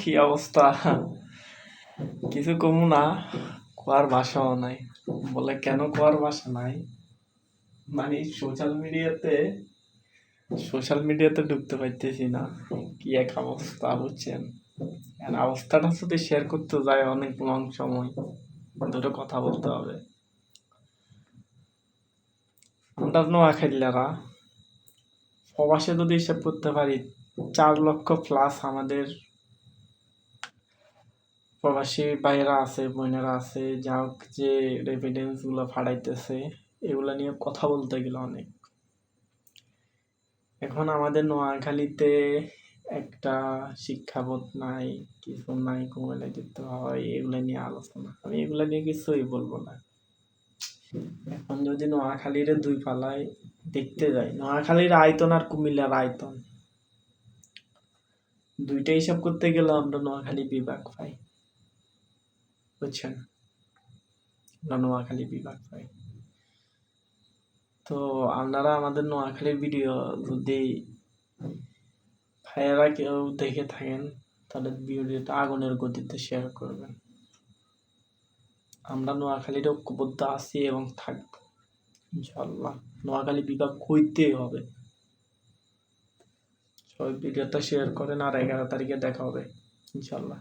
কি অবস্থা? কিছু কমু না, কোয়ার ভাষাও নাই। বলে কেন কোয়ার ভাষা নাই? মানে সোশ্যাল মিডিয়াতে ঢুকতে পারতেছি না। কি এক অবস্থা বুঝছেন? আর অবস্থাটা যদি শেয়ার করতে যায় অনেক লং সময় ধরে কথা বলতে হবে। আমরা নোয়াখালীরা প্রবাসে যদি হিসাব করতে পারি 4 লক্ষ+ আমাদের প্রবাসী ভাইয়েরা আছে, বোনেরা আছে, যা হোক যে রেমিটেন্স গুলো ফাড়াইতেছে, এগুলা নিয়ে কথা বলতে গেলে অনেক। এখন আমাদের নোয়াখালীতে একটা শিক্ষাবোধ নাই, কিছু নাই, কুমিল্লায় দিতে হয়, এগুলা নিয়ে আলোচনা। আমি এগুলা নিয়ে কিছুই বলবো না। এখন যদি নোয়াখালীর দুই পালায় দেখতে যাই, নোয়াখালীর আয়তন আর কুমিল্লার আয়তন দুইটা হিসাব করতে গেলে আমরা নোয়াখালী বিভাগ পাই, বুঝছেন? আমরা নোয়াখালী বিভাগ পাই। তো আপনারা আমাদের নোয়াখালীর ভিডিও যদি ভাইয়েরা কেউ দেখে থাকেন তাহলে ভিডিওটা আগুনের গতিতে শেয়ার করবেন। আমরা নোয়াখালীর ঐক্যবদ্ধ আছি এবং থাকবো ইনশাল্লাহ। নোয়াখালী বিভাগ হইতেই হবে। সবাই ভিডিওটা শেয়ার করেন, আর 11 তারিখে দেখা হবে ইনশাল্লাহ।